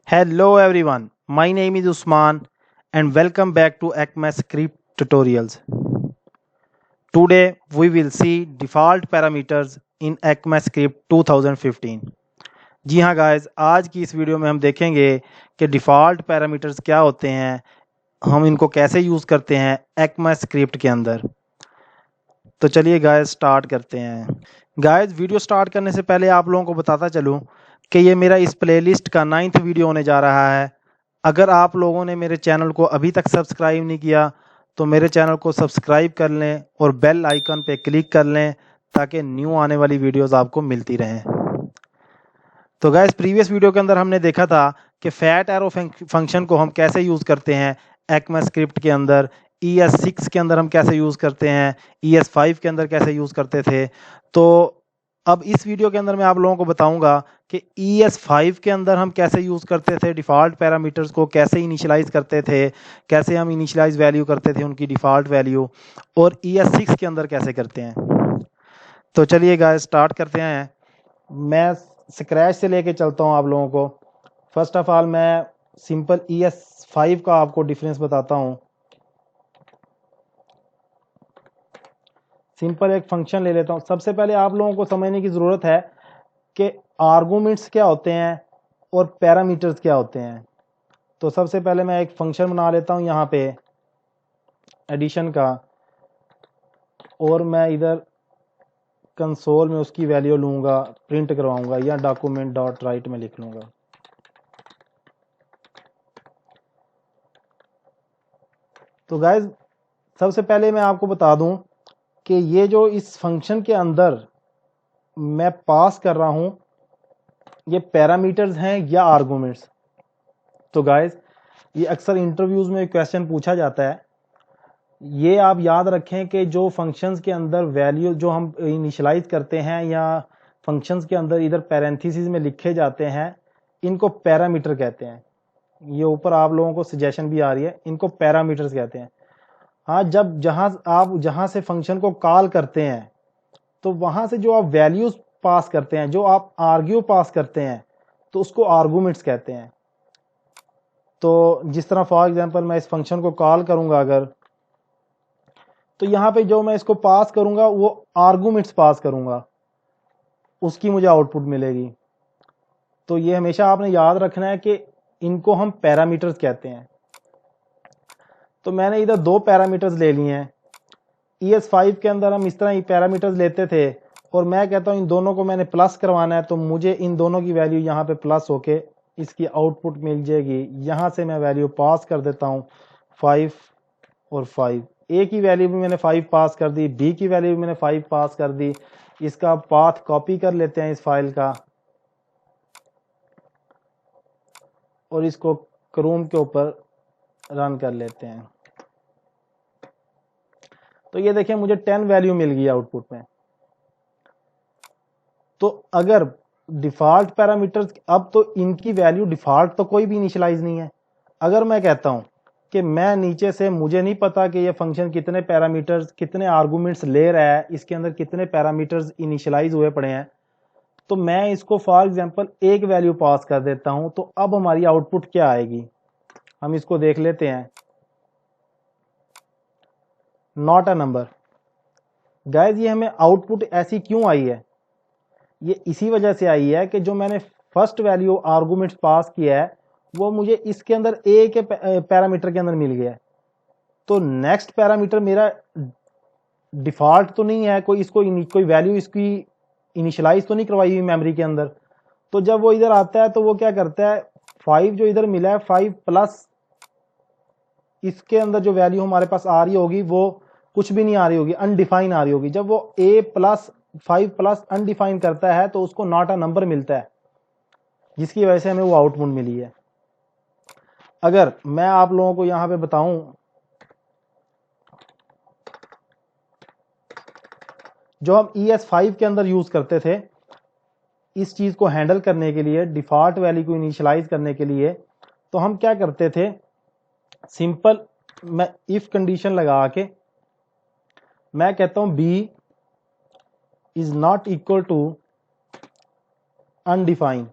Hello everyone, my name is Usman and welcome back to ECMAScript tutorials. Today we will see default parameters in ECMAScript 2015. जी हाँ guys, आज की इस video में हम देखेंगे कि डिफ़ॉल्ट पैरामीटर्स क्या होते हैं, हम इनको कैसे यूज़ करते हैं ECMAScript के अंदर। तो चलिए गाइस स्टार्ट करते हैं। गाइस वीडियो स्टार्ट करने से पहले आप लोगों को बताता चलूँ कि ये मेरा इस प्लेलिस्ट का 9th वीडियो होने जा रहा है। अगर आप लोगों ने मेरे चैनल को अभी तक सब्सक्राइब नहीं किया तो मेरे चैनल को सब्सक्राइब कर लें और बेल आइकन पे क्लिक कर लें ताकि न्यू आने वाली वीडियोस आपको मिलती रहें। तो गाइस प्रीवियस वीडियो के अंदर हमने देखा था कि फैट एरो फंक्शन को हम कैसे यूज़ करते हैं ECMAScript के अंदर, ES6 के अंदर हम कैसे यूज़ करते हैं, ES5 के अंदर कैसे यूज़ करते थे। तो अब इस वीडियो के अंदर मैं आप लोगों को बताऊंगा कि ES5 के अंदर हम कैसे यूज़ करते थे, डिफ़ॉल्ट पैरामीटर्स को कैसे इनिशियलाइज़ करते थे, कैसे हम इनिशियलाइज़ वैल्यू करते थे उनकी डिफ़ॉल्ट वैल्यू, और ES6 के अंदर कैसे करते हैं। तो चलिए गाइस स्टार्ट करते हैं। मैं स्क्रैच से लेके चलता हूँ आप लोगों को। फर्स्ट ऑफ ऑल मैं सिंपल ES5 का आपको डिफरेंस बताता हूँ। सिंपल एक फंक्शन ले लेता हूँ। सबसे पहले आप लोगों को समझने की ज़रूरत है कि आर्गूमेंट्स क्या होते हैं और पैरामीटर्स क्या होते हैं। तो सबसे पहले मैं एक फंक्शन बना लेता हूँ यहाँ पे एडिशन का, और मैं इधर कंसोल में उसकी वैल्यू लूँगा, प्रिंट करवाऊँगा या डॉक्यूमेंट डॉट राइट में लिख लूँगा। तो गाइज सबसे पहले मैं आपको बता दूं कि ये जो इस फंक्शन के अंदर मैं पास कर रहा हूं ये पैरामीटर्स हैं या आर्गुमेंट्स। तो गाइज ये अक्सर इंटरव्यूज में क्वेश्चन पूछा जाता है। ये आप याद रखें कि जो फंक्शंस के अंदर वैल्यू जो हम इनिशियलाइज करते हैं या फंक्शंस के अंदर इधर पैरेंथेसिस में लिखे जाते हैं, इनको पैरामीटर कहते हैं। ये ऊपर आप लोगों को सजेशन भी आ रही है, इनको पैरामीटर्स कहते हैं। हाँ, जब आप जहां से फंक्शन को कॉल करते हैं तो वहां से जो आप वैल्यूज पास करते हैं, जो आप आर्ग्यू पास करते हैं, तो उसको आर्गूमेंट्स कहते हैं। तो जिस तरह फॉर एग्जांपल मैं इस फंक्शन को कॉल करूंगा अगर, तो यहाँ पे जो मैं इसको पास करूंगा वो आर्गूमेंट्स पास करूंगा, उसकी मुझे आउटपुट मिलेगी। तो ये हमेशा आपने याद रखना है कि इनको हम पैरामीटर्स कहते हैं। तो मैंने इधर दो पैरामीटर्स ले लिए हैं। ES5 के अंदर हम इस तरह ही पैरामीटर्स लेते थे, और मैं कहता हूं इन दोनों को मैंने प्लस करवाना है, तो मुझे इन दोनों की वैल्यू यहाँ पे प्लस होके इसकी आउटपुट मिल जाएगी। यहाँ से मैं वैल्यू पास कर देता हूँ 5 और 5। ए की वैल्यू भी मैंने 5 पास कर दी, बी की वैल्यू भी मैंने 5 पास कर दी। इसका पाथ कॉपी कर लेते हैं इस फाइल का, और इसको क्रोम के ऊपर रन कर लेते हैं। तो ये देखिए मुझे 10 वैल्यू मिल गई आउटपुट में। तो अगर डिफॉल्ट पैरामीटर्स, अब तो इनकी वैल्यू डिफॉल्ट तो कोई भी इनिशियलाइज नहीं है। अगर मैं कहता हूं कि मैं नीचे से, मुझे नहीं पता कि ये फंक्शन कितने पैरामीटर्स, कितने आर्गुमेंट्स ले रहा है, इसके अंदर कितने पैरामीटर्स इनिशियलाइज हुए पड़े हैं, तो मैं इसको फॉर एग्जांपल एक वैल्यू पास कर देता हूं। तो अब हमारी आउटपुट क्या आएगी, हम इसको देख लेते हैं। Not a number. गाइज ये हमें आउटपुट ऐसी क्यों आई है, ये इसी वजह से आई है कि जो मैंने फर्स्ट वैल्यू आर्गुमेंट्स पास किया है वो मुझे इसके अंदर ए के पैरामीटर के अंदर मिल गया है। तो नेक्स्ट पैरामीटर मेरा डिफॉल्ट तो नहीं है, कोई इसको कोई वैल्यू इसकी इनिशियलाइज तो नहीं करवाई हुई मेमोरी के अंदर। तो जब वो इधर आता है तो वो क्या करता है, 5 जो इधर मिला है 5 प्लस इसके अंदर जो वैल्यू हमारे पास आ रही होगी वो कुछ भी नहीं आ रही होगी, अनडिफाइन आ रही होगी। जब वो ए प्लस 5 प्लस अनडिफाइन करता है तो उसको नॉट अ नंबर मिलता है, जिसकी वजह से हमें वो आउटपुट मिली है। अगर मैं आप लोगों को यहां पे बताऊं, जो हम ES5 के अंदर यूज करते थे इस चीज को हैंडल करने के लिए, डिफॉल्ट वैल्यू को इनिशियलाइज करने के लिए, तो हम क्या करते थे, सिंपल मैं इफ कंडीशन लगा के मैं कहता हूं B is not equal to undefine.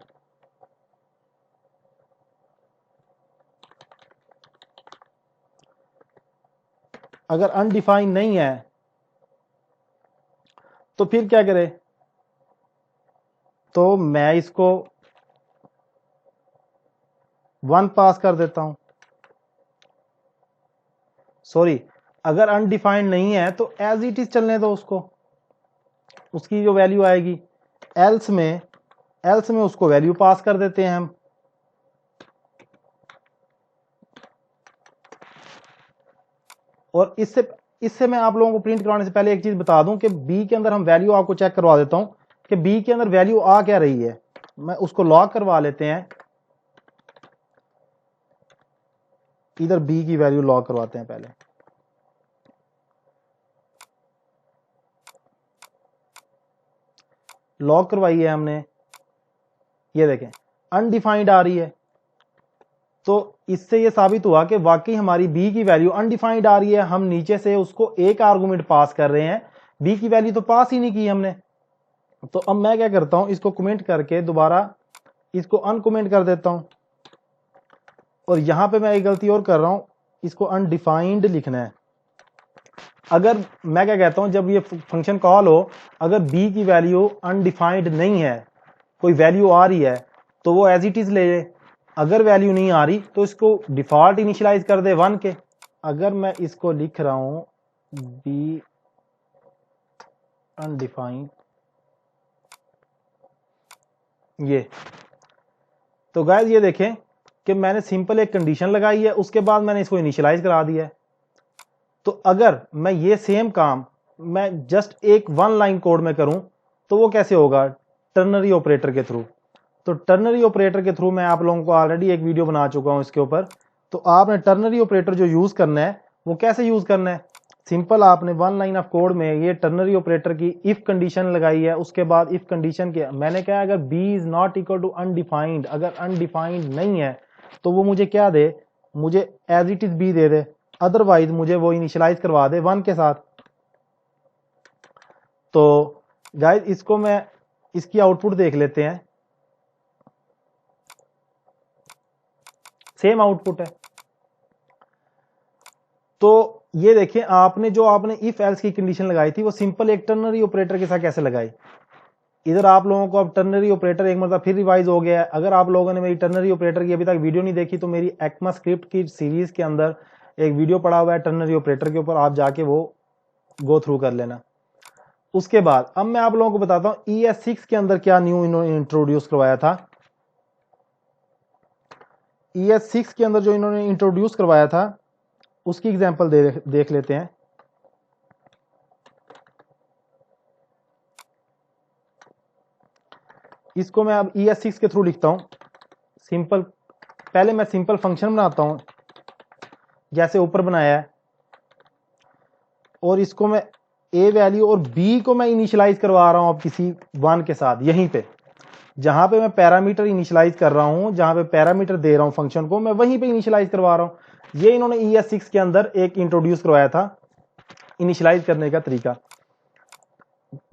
अगर अनडिफाइन नहीं है तो फिर क्या करे, तो मैं इसको 1 पास कर देता हूं। सॉरी, अगर अनडिफाइंड नहीं है तो एज इट इज चलने दो उसको, उसकी जो वैल्यू आएगी। एल्स में उसको वैल्यू पास कर देते हैं हम। और इससे मैं आप लोगों को प्रिंट करवाने से पहले एक चीज बता दूं कि बी के अंदर हम वैल्यू आपको चेक करवा देता हूं कि बी के अंदर वैल्यू आ क्या रही है। मैं उसको लॉक करवा लेते हैं, इधर बी की वैल्यू लॉक करवाते हैं पहले। लॉक करवाई है हमने, ये देखें अनडिफाइंड आ रही है। तो इससे ये साबित हुआ कि वाकई हमारी बी की वैल्यू अनडिफाइंड आ रही है। हम नीचे से उसको एक आर्गुमेंट पास कर रहे हैं, बी की वैल्यू तो पास ही नहीं की हमने। तो अब मैं क्या करता हूं, इसको कमेंट करके दोबारा इसको अनकमेंट कर देता हूं। और यहां पे मैं एक गलती और कर रहा हूं, इसको अनडिफाइंड लिखना है। अगर मैं क्या कहता हूं, जब ये फंक्शन कॉल हो, अगर बी की वैल्यू अनडिफाइंड नहीं है, कोई वैल्यू आ रही है तो वो एज इट इज ले जाए। अगर वैल्यू नहीं आ रही तो इसको डिफॉल्ट इनिशियलाइज कर दे 1 के। अगर मैं इसको लिख रहा हूं बी अनडिफाइंड, ये तो गाइस ये देखें कि मैंने सिंपल एक कंडीशन लगाई है, उसके बाद मैंने इसको इनिशियलाइज करा दिया है। तो अगर मैं ये सेम काम मैं जस्ट एक 1 लाइन कोड में करूं तो वो कैसे होगा, टर्नरी ऑपरेटर के थ्रू। तो टर्नरी ऑपरेटर के थ्रू मैं आप लोगों को ऑलरेडी एक वीडियो बना चुका हूं इसके ऊपर। तो आपने टर्नरी ऑपरेटर जो यूज करना है वो कैसे यूज करना है, सिंपल आपने 1 लाइन ऑफ कोड में ये टर्नरी ऑपरेटर की इफ कंडीशन लगाई है। उसके बाद इफ कंडीशन के मैंने कहा अगर B is not equal to undefined, अगर अनडिफाइंड नहीं है तो वो मुझे क्या दे, मुझे एज इट इज बी दे दे, अदरवाइज मुझे वो इनिशियलाइज करवा दे 1 के साथ। तो गाइस इसको मैं इसकी आउटपुट देख लेते हैं, सेम आउटपुट है। तो ये देखिए आपने इफ एल्स की कंडीशन लगाई थी वो सिंपल एक टर्नरी ऑपरेटर के साथ कैसे लगाई। इधर आप लोगों को अब टर्नरी ऑपरेटर एक मतलब फिर रिवाइज हो गया है। अगर आप लोगों ने मेरी टर्नरी ऑपरेटर की अभी तक वीडियो नहीं देखी तो मेरी एक्मा स्क्रिप्ट की सीरीज के अंदर एक वीडियो पड़ा हुआ है टर्नरी ऑपरेटर के ऊपर, आप जाके वो गो थ्रू कर लेना। उसके बाद अब मैं आप लोगों को बताता हूं ES6 के अंदर क्या न्यू इन्होंने इंट्रोड्यूस करवाया था। ES6 के अंदर जो इन्होंने इंट्रोड्यूस करवाया था उसकी एग्जांपल देख लेते हैं। इसको मैं अब ES6 के थ्रू लिखता हूं सिंपल। पहले मैं सिंपल फंक्शन बनाता हूं जैसे ऊपर बनाया है, और इसको मैं ए वैल्यू और बी को मैं इनिशियलाइज करवा रहा हूं अब किसी 1 के साथ। यहीं पे जहां पे मैं पैरामीटर इनिशियलाइज कर रहा हूं, जहां पे पैरामीटर दे रहा हूं फंक्शन को, मैं वहीं पे इनिशियलाइज करवा रहा हूं। ये इन्होंने ES6 के अंदर एक इंट्रोड्यूस करवाया था इनिशियलाइज करने का तरीका।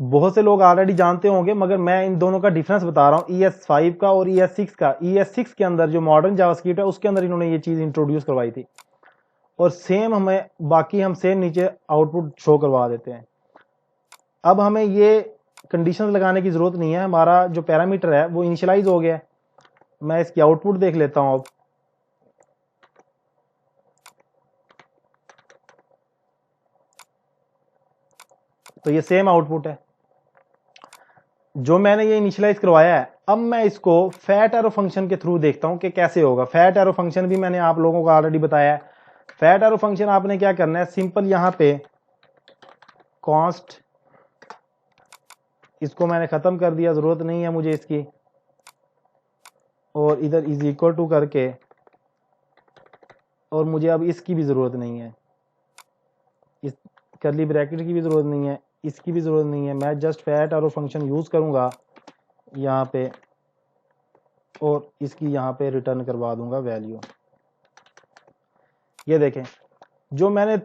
बहुत से लोग ऑलरेडी जानते होंगे मगर मैं इन दोनों का डिफरेंस बता रहा हूं, ES5 का और ES6 का। ES6 के अंदर जो मॉडर्न जावास्क्रिप्ट है उसके अंदर इन्होंने ये चीज इंट्रोड्यूस करवाई थी, और सेम हमें बाकी हम सेम नीचे आउटपुट शो करवा देते हैं। अब हमें ये कंडीशन लगाने की जरूरत नहीं है, हमारा जो पैरामीटर है वो इनिशियलाइज हो गया है। मैं इसकी आउटपुट देख लेता हूं अब। तो ये सेम आउटपुट है जो मैंने ये इनिशियलाइज करवाया है। अब मैं इसको फैट एरो फंक्शन के थ्रू देखता हूं कि कैसे होगा। फैट एरो फंक्शन भी मैंने आप लोगों को ऑलरेडी बताया है। फैट एरो फंक्शन आपने क्या करना है, सिंपल यहां पे कॉन्स्ट, इसको मैंने खत्म कर दिया, जरूरत नहीं है मुझे इसकी, और इधर इज इक्वल टू करके, और मुझे अब इसकी भी जरूरत नहीं है, इस करली ब्रैकेट की भी जरूरत नहीं है, इसकी भी जरूरत नहीं है। मैं just fat arrow function use करूंगा यहाँ पे, और इसकी यहाँ पे रिटर्न करवा दूंगा वैल्यू। ये देखें जो मैंने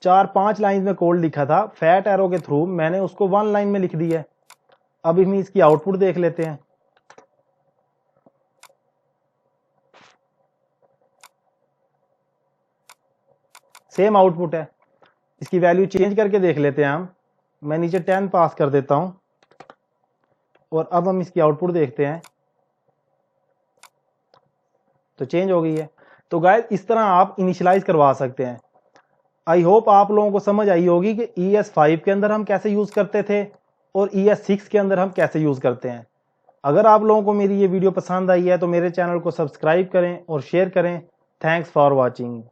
4-5 लाइन में कोड लिखा था फैट एरो के थ्रू, मैंने उसको 1 लाइन में लिख दिया है। अब हम इसकी आउटपुट देख लेते हैं। सेम आउटपुट है। इसकी वैल्यू चेंज करके देख लेते हैं हम। मैं नीचे 10 पास कर देता हूं और अब हम इसकी आउटपुट देखते हैं तो चेंज हो गई है। तो गाइस इस तरह आप इनिशियलाइज करवा सकते हैं। आई होप आप लोगों को समझ आई होगी कि ES5 के अंदर हम कैसे यूज करते थे और ES6 के अंदर हम कैसे यूज करते हैं। अगर आप लोगों को मेरी ये वीडियो पसंद आई है तो मेरे चैनल को सब्सक्राइब करें और शेयर करें। Thanks for watching.